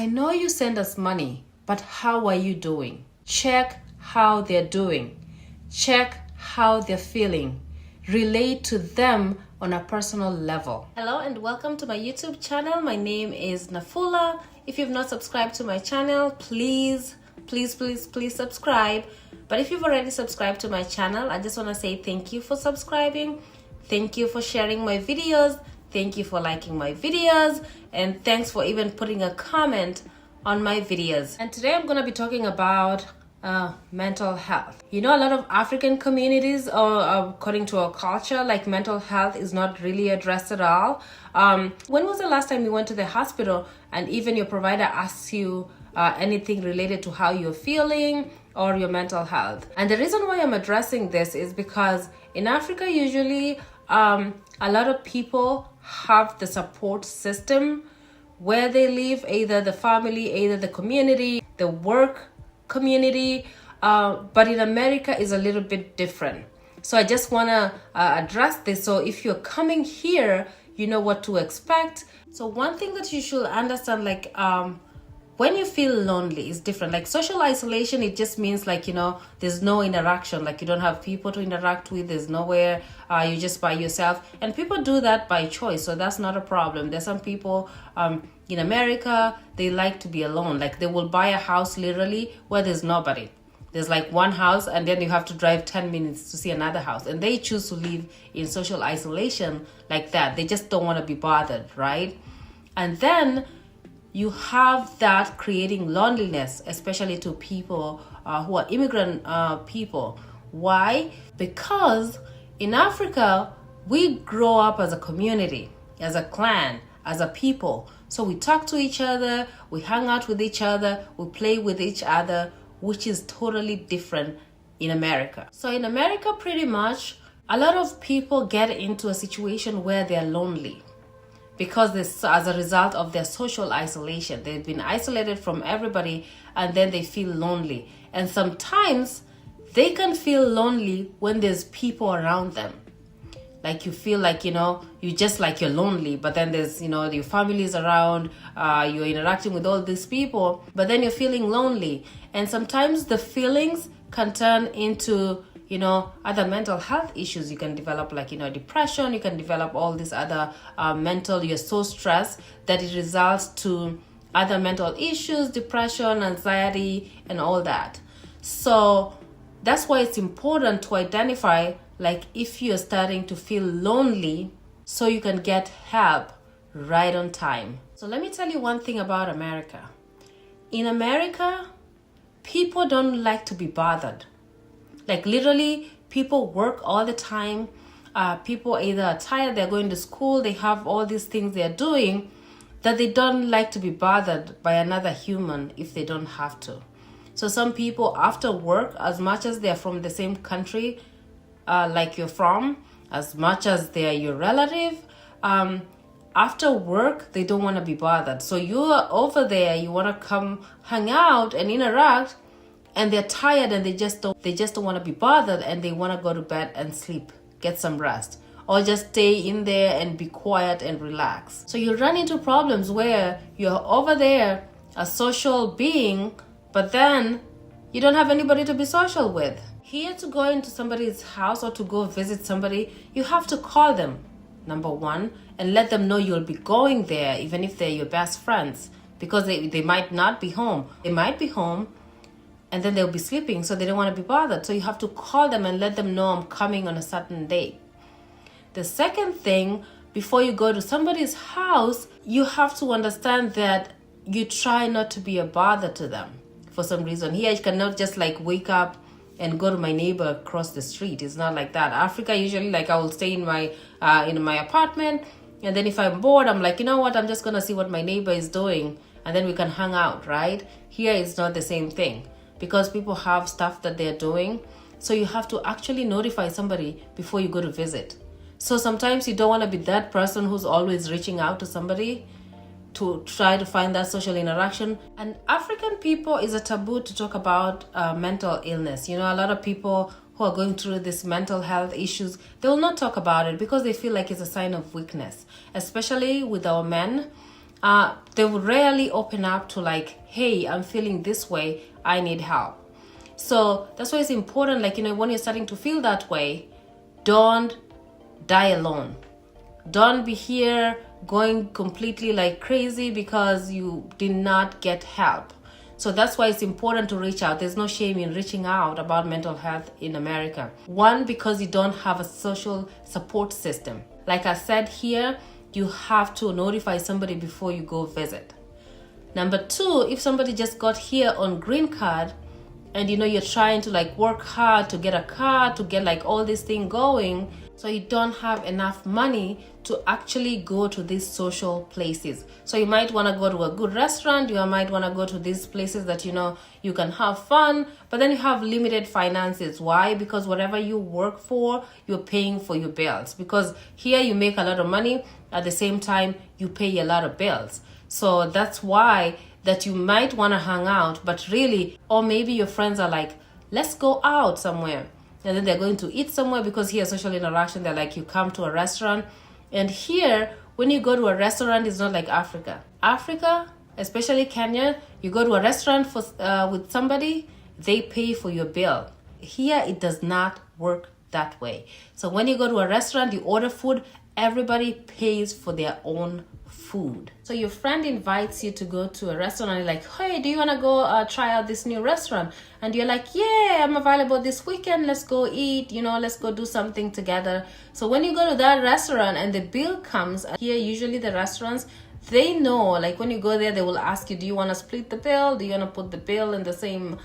I know you send us money, but how are you doing? Check how they're doing. Check how they're feeling. Relate to them on a personal level. Hello and welcome to my YouTube channel. My name is Nafula. If you've not subscribed to my channel, please subscribe. But if you've already subscribed to my channel, I just want to say thank you for subscribing. Thank you for sharing my videos. Thank you for liking my videos. And thanks for even putting a comment on my videos. And today I'm going to be talking about mental health. You know, a lot of African communities, according to our culture, like mental health is not really addressed at all. When was the last time you went to the hospital and even your provider asks you anything related to how you're feeling or your mental health? And the reason why I'm addressing this is because in Africa, usually a lot of people have the support system where they live, either the family, either the community, the work community, but in America is a little bit different. So I just want to address this. So if you're coming here, you know what to expect. So one thing that you should understand, like when you feel lonely is different. Like social isolation, it just means like, you know, there's no interaction, like you don't have people to interact with, there's nowhere, you're just by yourself. And people do that by choice, so that's not a problem. There's some people in America, they like to be alone. Like they will buy a house literally where there's nobody. There's like one house and then you have to drive 10 minutes to see another house. And they choose to live in social isolation like that. They just don't want to be bothered, right? And then you have that creating loneliness, especially to people who are immigrant people. Why? Because in Africa, we grow up as a community, as a clan, as a people. So we talk to each other, we hang out with each other, we play with each other, which is totally different in America. So in America, pretty much, a lot of people get into a situation where they're lonely, because this, as a result of their social isolation. They've been isolated from everybody and then they feel lonely. And sometimes they can feel lonely when there's people around them. Like you feel like, you know, you just like you're lonely, but then there's, you know, your family is around, you're interacting with all these people, but then you're feeling lonely. And sometimes the feelings can turn into, you know, other mental health issues. You can develop like, you know, depression. You can develop all these other you're so stressed that it results to other mental issues, depression, anxiety, and all that. So that's why it's important to identify, like, if you're starting to feel lonely, so you can get help right on time. So let me tell you one thing about America. In America, people don't like to be bothered. Like literally, people work all the time. People either are tired, they're going to school, they have all these things they're doing, that they don't like to be bothered by another human if they don't have to. So some people after work, as much as they're from the same country like you're from, as much as they're your relative, after work, they don't want to be bothered. So you're over there, you want to come hang out and interact, and they're tired and they just don't want to be bothered, and they want to go to bed and sleep, get some rest, or just stay in there and be quiet and relax. So you run into problems where you're over there, a social being, but then you don't have anybody to be social with. Here, to go into somebody's house or to go visit somebody, you have to call them, number one, and let them know you'll be going there, even if they're your best friends, because they might not be home. They might be home and then they'll be sleeping, so they don't want to be bothered. So you have to call them and let them know I'm coming on a certain date. The second thing, before you go to somebody's house, you have to understand that you try not to be a bother to them for some reason. Here, you cannot just like wake up and go to my neighbor across the street. It's not like that. Africa, usually, like I will stay in my apartment, and then if I'm bored, I'm like, you know what, I'm just gonna see what my neighbor is doing, and then we can hang out, right? Here, it's not the same thing, because people have stuff that they're doing. So you have to actually notify somebody before you go to visit. So sometimes you don't want to be that person who's always reaching out to somebody to try to find that social interaction. And African people, is a taboo to talk about mental illness. You know, a lot of people who are going through this mental health issues, they will not talk about it because they feel like it's a sign of weakness, especially with our men. they would rarely open up to like, hey, I'm feeling this way, I need help. So that's why it's important, like, when you're starting to feel that way, don't die alone. Don't be here going completely like crazy because you did not get help. So that's why it's important to reach out. There's no shame in reaching out about mental health in America. One, because you don't have a social support system. Like I said here, you have to notify somebody before you go visit. Number two, if somebody just got here on green card and you're trying to like work hard to get a car, to get like all this thing going, so you don't have enough money to actually go to these social places. So you might want to go to a good restaurant, you might want to go to these places that you can have fun, but then you have limited finances. Why? Because whatever you work for, you're paying for your bills. Because here you make a lot of money, at the same time you pay a lot of bills. So that's why that you might want to hang out, but really, or maybe your friends are like, let's go out somewhere. And then they're going to eat somewhere, because here social interaction, they're like, you come to a restaurant. And here, when you go to a restaurant, it's not like Africa. Africa, especially Kenya, you go to a restaurant with somebody, they pay for your bill. Here, it does not work that way. So when you go to a restaurant, you order food, everybody pays for their own food. So your friend invites you to go to a restaurant and you're like, hey, do you want to go try out this new restaurant? And you're like, yeah, I'm available this weekend, let's go eat, let's go do something together. So when you go to that restaurant and the bill comes, here usually the restaurants, they know, like when you go there, they will ask you, do you want to split the bill? Do you want to put the bill in the same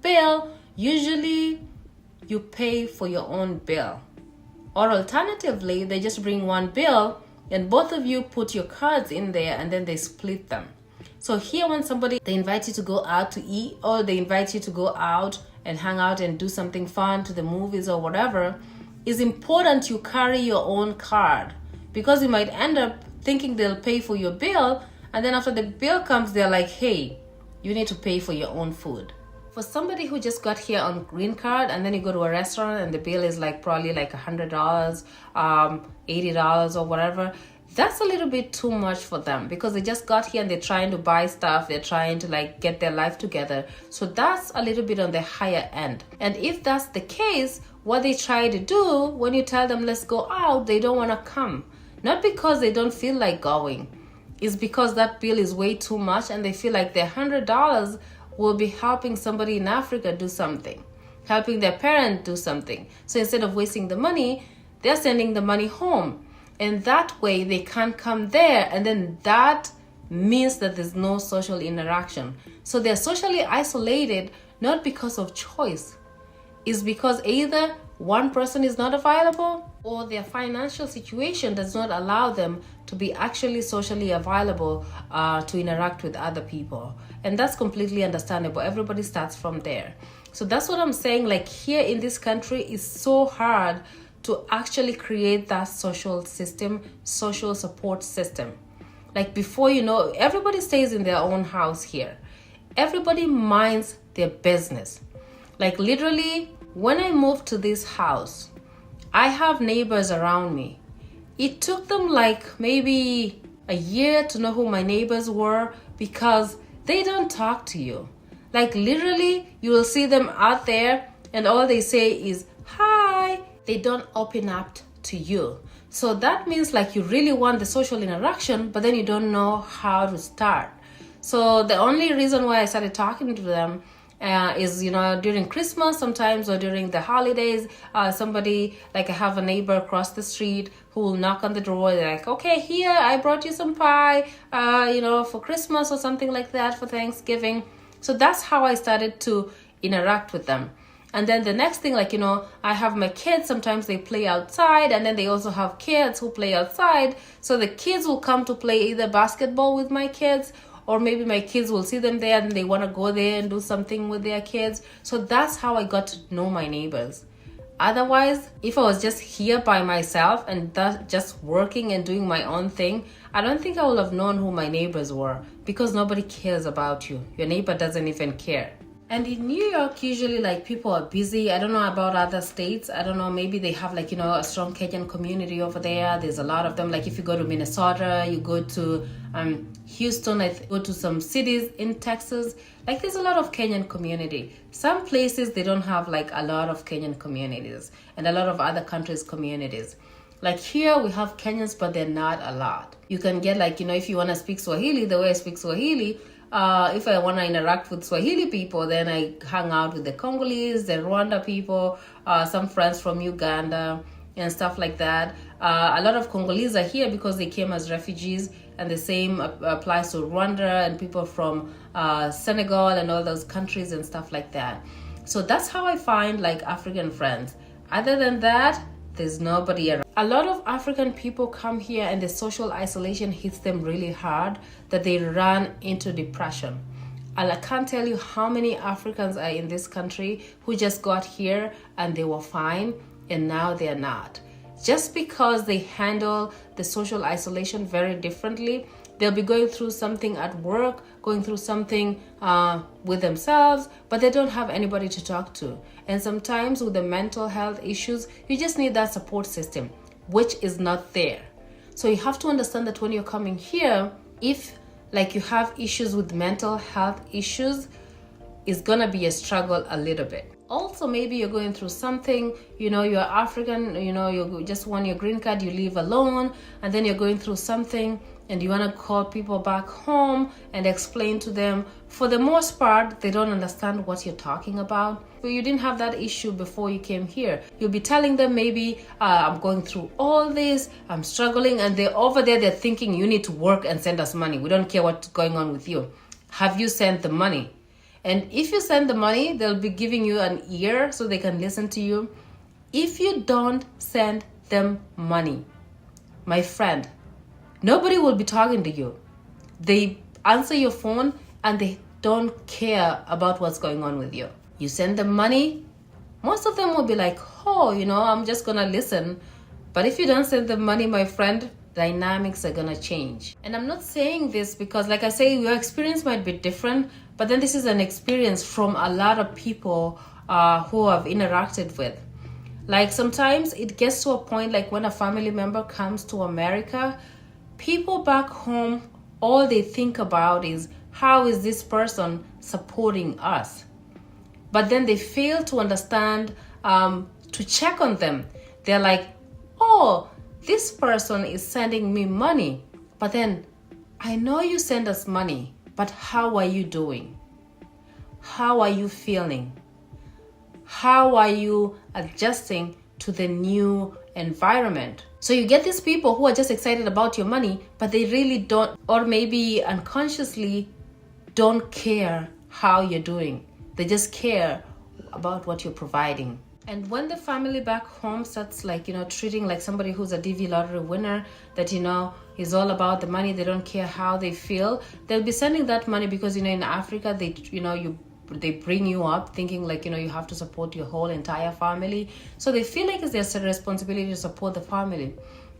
bill? Usually you pay for your own bill. Or alternatively, they just bring one bill and both of you put your cards in there and then they split them. So here when they invite you to go out to eat, or they invite you to go out and hang out and do something fun, to the movies or whatever, it's important you carry your own card, because you might end up thinking they'll pay for your bill, and then after the bill comes, they're like, hey, you need to pay for your own food. For somebody who just got here on green card and then you go to a restaurant and the bill is like probably like $100, $80 or whatever, that's a little bit too much for them, because they just got here and they're trying to buy stuff, they're trying to like get their life together. So that's a little bit on the higher end. And if that's the case, what they try to do when you tell them let's go out, they don't want to come. Not because they don't feel like going, it's because that bill is way too much and they feel like their $100 will be helping somebody in Africa do something, helping their parent do something. So instead of wasting the money, they're sending the money home. And that way they can't come there. And then that means that there's no social interaction. So they're socially isolated, not because of choice. It's because either one person is not available or their financial situation does not allow them to be actually socially available to interact with other people. And that's completely understandable. Everybody starts from there. So that's what I'm saying. Like here in this country, it's so hard to actually create that social system, social support system. Like before, everybody stays in their own house here. Everybody minds their business. Like literally, when I moved to this house, I have neighbors around me. It took them like maybe a year to know who my neighbors were, because they don't talk to you. Like literally, you will see them out there and all they say is, hi. They don't open up to you. So that means like you really want the social interaction, but then you don't know how to start. So the only reason why I started talking to them is, during Christmas sometimes, or during the holidays, somebody, like I have a neighbor across the street who will knock on the door. They're like, okay, here, I brought you some pie, for Christmas or something like that, for Thanksgiving. So that's how I started to interact with them. And then the next thing, I have my kids, sometimes they play outside, and then they also have kids who play outside. So the kids will come to play either basketball with my kids, or maybe my kids will see them there and they want to go there and do something with their kids. So that's how I got to know my neighbors. Otherwise, if I was just here by myself and just working and doing my own thing, I don't think I would have known who my neighbors were, because nobody cares about you. Your neighbor doesn't even care. And in New York, usually like people are busy. I don't know about other states. I don't know, maybe they have like, a strong Kenyan community over there. There's a lot of them. Like if you go to Minnesota, you go to Houston, go to some cities in Texas. Like there's a lot of Kenyan community. Some places they don't have like a lot of Kenyan communities and a lot of other countries' communities. Like here we have Kenyans, but they're not a lot. You can get like, if you want to speak Swahili, the way I speak Swahili, if I want to interact with Swahili people, then I hang out with the Congolese, the Rwanda people, some friends from Uganda and stuff like that. A lot of Congolese are here because they came as refugees, and the same applies to Rwanda and people from Senegal and all those countries and stuff like that. So that's how I find like African friends. Other than that, there's nobody around. A lot of African people come here and the social isolation hits them really hard that they run into depression. And I can't tell you how many Africans are in this country who just got here and they were fine and now they're not. Just because they handle the social isolation very differently. They'll be going through something at work, going through something with themselves, but they don't have anybody to talk to. And sometimes with the mental health issues, you just need that support system, which is not there. So you have to understand that when you're coming here, if like you have issues with mental health issues, it's gonna be a struggle a little bit. Also, maybe you're going through something, you're African, you just want your green card, you live alone, and then you're going through something and you want to call people back home and explain to them. For the most part, they don't understand what you're talking about. But you didn't have that issue before you came here. You'll be telling them maybe, I'm going through all this, I'm struggling, and they're over there, they're thinking you need to work and send us money. We don't care what's going on with you. Have you sent the money? And if you send the money, they'll be giving you an ear so they can listen to you. If you don't send them money, my friend, nobody will be talking to you. They answer your phone and they don't care about what's going on with you. You send them money, most of them will be like, oh, I'm just gonna listen. But if you don't send them money, my friend, dynamics are gonna change. And I'm not saying this because, like I say, your experience might be different, but then this is an experience from a lot of people who I've interacted with. Like sometimes it gets to a point, like when a family member comes to America, people back home, all they think about is, how is this person supporting us? But then they fail to understand, to check on them. They're like, oh, this person is sending me money. But then, I know you send us money, but how are you doing? How are you feeling? How are you adjusting to the new environment? So you get these people who are just excited about your money, but they really don't, or maybe unconsciously don't care how you're doing. They just care about what you're providing. And when the family back home starts treating like somebody who's a DV lottery winner, that is all about the money, they don't care how they feel, they'll be sending that money because in Africa they bring you up thinking you have to support your whole entire family. So they feel like it's their responsibility to support the family.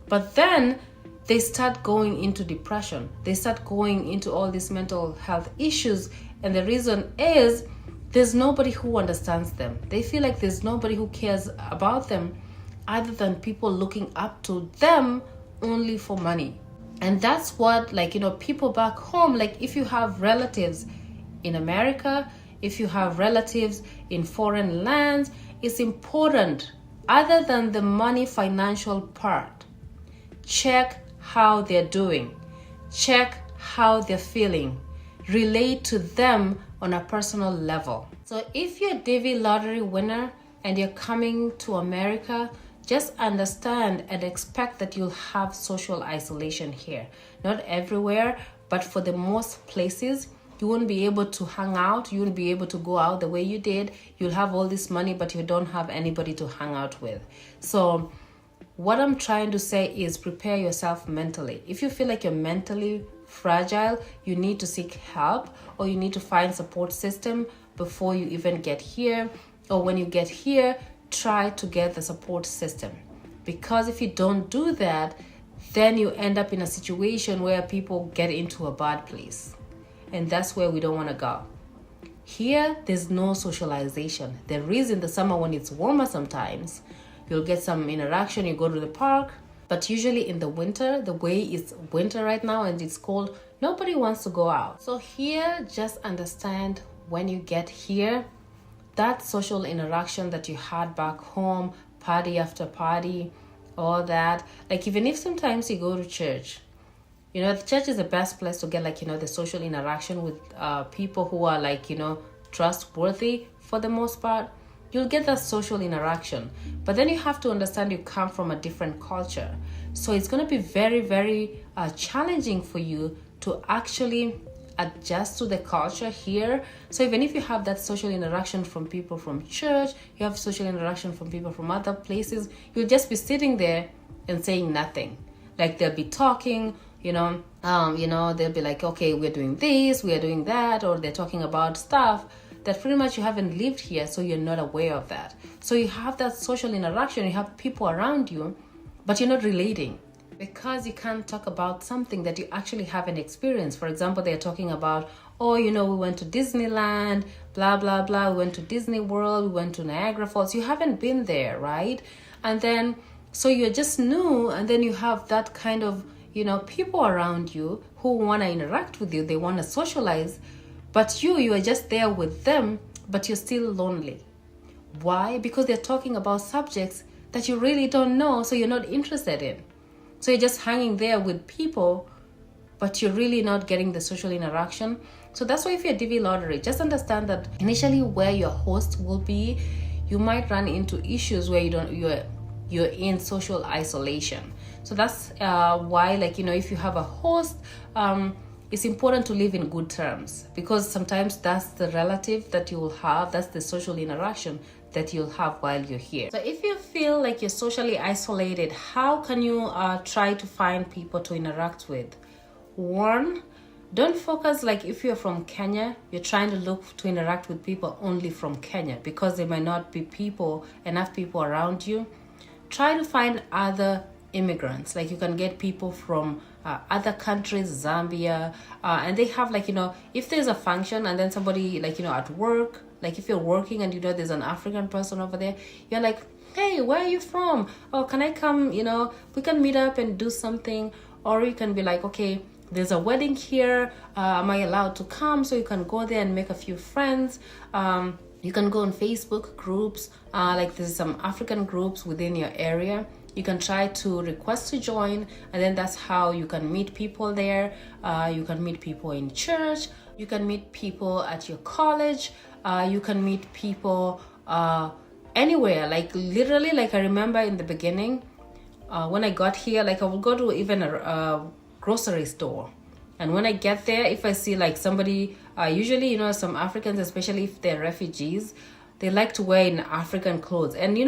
But then they start going into depression. They start going into all these mental health issues. And the reason is there's nobody who understands them. They feel like there's nobody who cares about them other than people looking up to them only for money. And that's what people back home, if you have relatives in America, if you have relatives in foreign lands, it's important, other than the money financial part, check how they're doing, check how they're feeling, relate to them on a personal level. So if you're a DV lottery winner and you're coming to America, just understand and expect that you'll have social isolation here. Not everywhere, but for the most places, you won't be able to hang out. You won't be able to go out the way you did. You'll have all this money, but you don't have anybody to hang out with. So what I'm trying to say is prepare yourself mentally. If you feel like you're mentally fragile, you need to seek help, or you need to find support system before you even get here. Or when you get here, try to get the support system. Because if you don't do that, then you end up in a situation where people get into a bad place. And that's where we don't want to go. here, there's no socialization. There is in the summer when it's warmer sometimes. You'll get some interaction, you go to the park. But usually in the winter, the way it's winter right now and it's cold, nobody wants to go out. So here, just understand when you get here, that social interaction that you had back home, party after party, all that. Like even if sometimes you go to church, you know, the church is the best place to get like, you know, the social interaction with people who are like, you know, trustworthy for the most part. You'll get that social interaction. But then you have to understand you come from a different culture. So it's going to be very, very challenging for you to actually adjust to the culture here. So even if you have that social interaction from people from church, you have social interaction from people from other places, you'll just be sitting there and saying nothing. Like they'll be talking, they'll be like, okay, we're doing this, we're doing that, or they're talking about stuff that pretty much you haven't lived here, so you're not aware of that. So you have that social interaction, you have people around you, but you're not relating because you can't talk about something that you actually haven't experienced. For example, they're talking about, we went to Disneyland, blah, blah, blah. We went to Disney World, we went to Niagara Falls. You haven't been there, right? And then, so you're just new, and then you have that kind of, people around you who want to interact with you. They want to socialize, but you are just there with them, but you're still lonely. Why? Because they're talking about subjects that you really don't know, so you're not interested in. So you're just hanging there with people, but you're really not getting the social interaction. So that's why if you're DV Lottery, just understand that initially where your host will be, you might run into issues where you're in social isolation. So that's why, if you have a host, it's important to live in good terms, because sometimes that's the relative that you will have, that's the social interaction that you'll have while you're here. So if you feel like you're socially isolated, how can you try to find people to interact with? One, don't focus, like if you're from Kenya, you're trying to look to interact with people only from Kenya, because there might not be enough people around you. Try to find other immigrants. Like you can get people from other countries, Zambia, and they have if there's a function and then somebody at work, like if you're working and there's an African person over there, you're like, hey, where are you from? Oh, can I come? We can meet up and do something. Or you can be like, okay, there's a wedding here, am I allowed to come? So you can go there and make a few friends. You can go on Facebook groups, there's some African groups within your area. You can try to request to join, and then that's how you can meet people there. You can meet people in church. You can meet people at your college. You can meet people anywhere. Like literally, I remember in the beginning, when I got here, I would go to even a grocery store. And when I get there, if I see somebody, usually, some Africans, especially if they're refugees, they like to wear in African clothes. And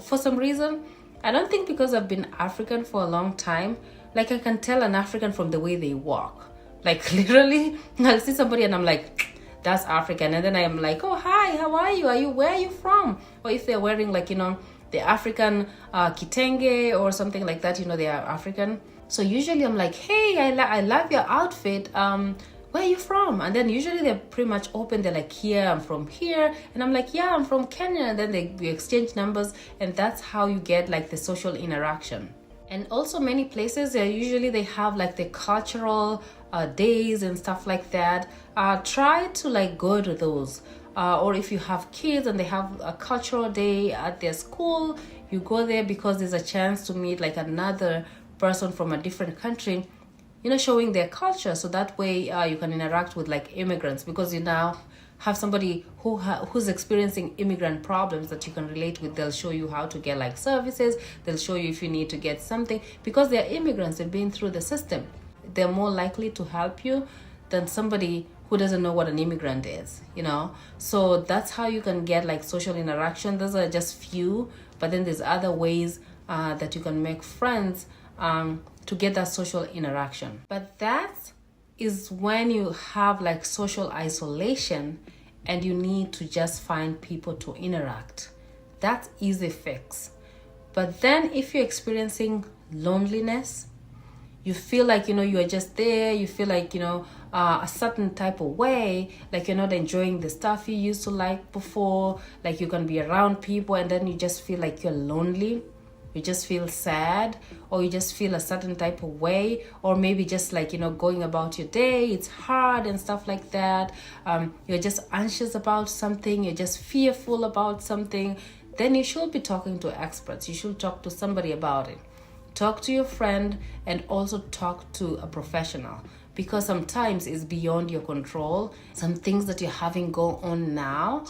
for some reason, I don't think because I've been African for a long time, I can tell an African from the way they walk. Literally, I'll see somebody and I'm like, that's African. And then I'm like, oh, hi, how are you? Where are you from? Or if they're wearing the African kitenge or something like that, they are African. So usually I'm like, hey, I love your outfit. Where are you from? And then usually they're pretty much open. They're like, yeah, I'm from here. And I'm like, yeah, I'm from Kenya. And then we exchange numbers. And that's how you get the social interaction. And also many places, they have the cultural days and stuff like that. Try to go to those. Or if you have kids and they have a cultural day at their school, you go there because there's a chance to meet another person from a different country, showing their culture. So that way you can interact with immigrants, because you now have somebody who's experiencing immigrant problems that you can relate with. They'll show you how to get services. They'll show you if you need to get something, because they're immigrants. They've been through the system. They're more likely to help you than somebody who doesn't know what an immigrant is, So that's how you can get social interaction. Those are just few, but then there's other ways that you can make friends to get that social interaction. But that is when you have social isolation and you need to just find people to interact. That's easy fix. But then if you're experiencing loneliness, you feel you are just there, you feel a certain type of way, like you're not enjoying the stuff you used to like before, like you're gonna be around people and then you just feel like you're lonely, you just feel sad, or you just feel a certain type of way, or maybe just like, you know, going about your day, it's hard and stuff like that. You're just anxious about something, you're just fearful about something, then you should be talking to experts. You should talk to somebody about it. Talk to your friend and also talk to a professional, because sometimes it's beyond your control. Some things that you're having go on now,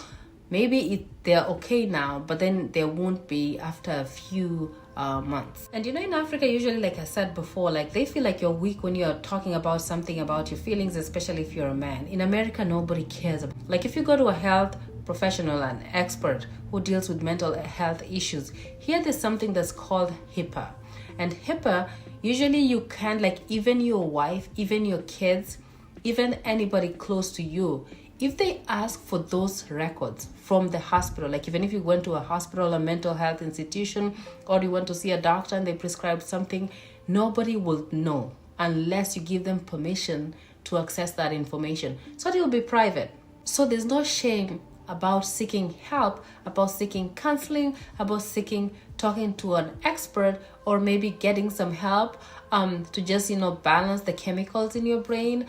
maybe they're okay now, but then they won't be after a few months. And you know, in Africa, usually, like I said before, like they feel like you're weak when you're talking about something about your feelings, especially if you're a man. In America, nobody cares. Like if you go to a health professional, an expert who deals with mental health issues, here there's something that's called HIPAA. And HIPAA, usually you can't, like even your wife, even your kids, even anybody close to you, if they ask for those records from the hospital, like even if you went to a hospital, a mental health institution, or you went to see a doctor and they prescribed something, nobody will know unless you give them permission to access that information. So it will be private. So there's no shame about seeking help, about seeking counseling, about talking to an expert, or maybe getting some help to just, you know, balance the chemicals in your brain.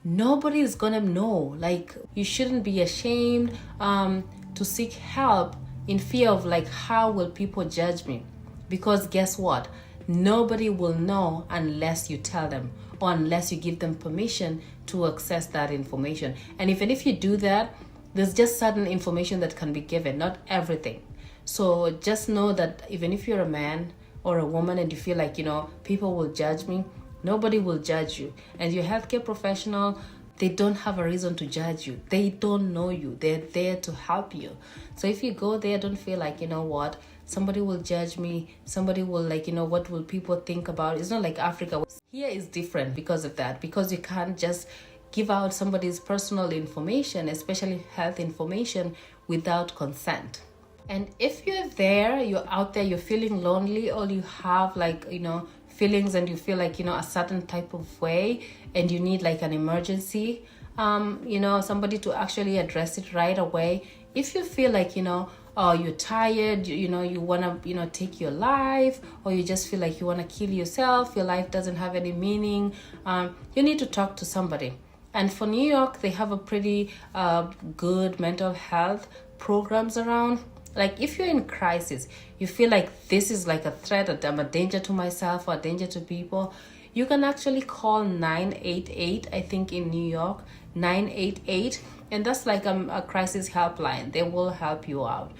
Nobody is gonna know. Like, you shouldn't be ashamed to seek help in fear of like, how will people judge me? Because guess what? Nobody will know unless you tell them, or unless you give them permission to access that information. And even if you do that, there's just certain information that can be given, not everything. So just know that even if you're a man or a woman and you feel like, you know, people will judge me, nobody will judge you. And your healthcare professional, they don't have a reason to judge you. They don't know you. They're there to help you. So if you go there, don't feel like, you know what, somebody will judge me. Somebody will, like, you know, what will people think about it? It's not like Africa. Here is different because of that, because you can't just give out somebody's personal information, especially health information, without consent. And if you're there, you're out there, you're feeling lonely, or you have like, you know, feelings and you feel like, you know, a certain type of way and you need like an emergency, you know, somebody to actually address it right away. If you feel like, you know, you're tired, you know, you want to, you know, take your life, or you just feel like you want to kill yourself, your life doesn't have any meaning, you need to talk to somebody. And for New York, they have a pretty good mental health programs around. Like if you're in crisis, you feel like this is like a threat, or I'm a danger to myself or a danger to people, you can actually call 988, I think in New York, 988, and that's like a crisis helpline. They will help you out.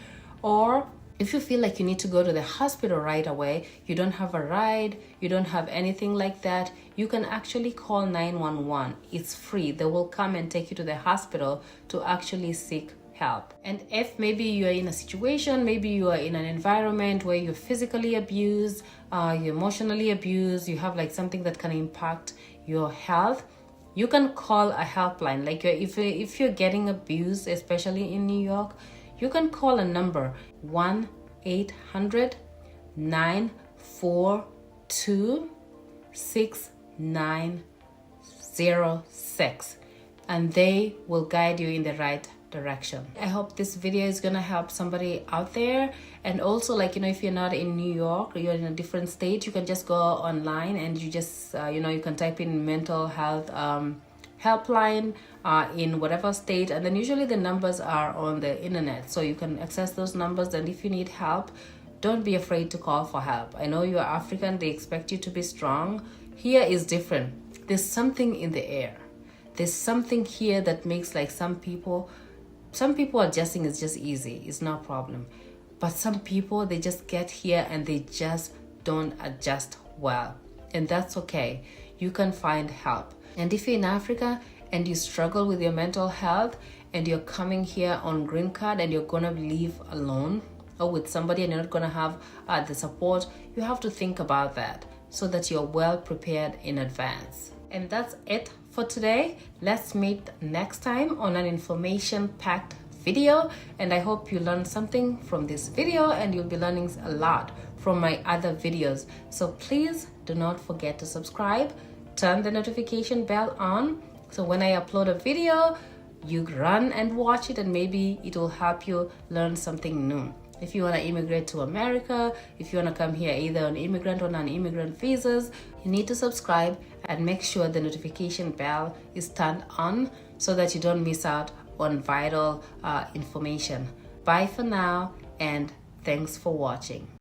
Or if you feel like you need to go to the hospital right away, you don't have a ride, you don't have anything like that, you can actually call 911. It's free. They will come and take you to the hospital to actually seek help. And if maybe you are in a situation, maybe you are in an environment where you're physically abused, you're emotionally abused, you have like something that can impact your health, you can call a helpline. Like if you're getting abused, especially in New York, you can call a number 1-800-942-6906, and they will guide you in the right direction. I hope this video is gonna help somebody out there. And also, like, you know, if you're not in New York, or you're in a different state, you can just go online and you just you know, you can type in mental health helpline in whatever state, and then usually the numbers are on the internet, so you can access those numbers. And if you need help, don't be afraid to call for help. I know you're African, they expect you to be strong. Here is different. There's something in the air. There's something here that makes like some people adjusting is just easy, it's no problem. But some people, they just get here and they just don't adjust well, and that's okay. You can find help. And if you're in Africa and you struggle with your mental health and you're coming here on green card and you're gonna live alone or with somebody and you're not gonna have the support, you have to think about that so that you're well prepared in advance. And that's it for today. Let's meet next time on an information-packed video, and I hope you learned something from this video, and you'll be learning a lot from my other videos. So please do not forget to subscribe, turn the notification bell on, So when I upload a video, you run and watch it, and maybe it will help you learn something new. If you want to immigrate to America, if you want to come here either on immigrant or non-immigrant visas, you need to subscribe and make sure the notification bell is turned on so that you don't miss out on vital information. Bye for now, and thanks for watching.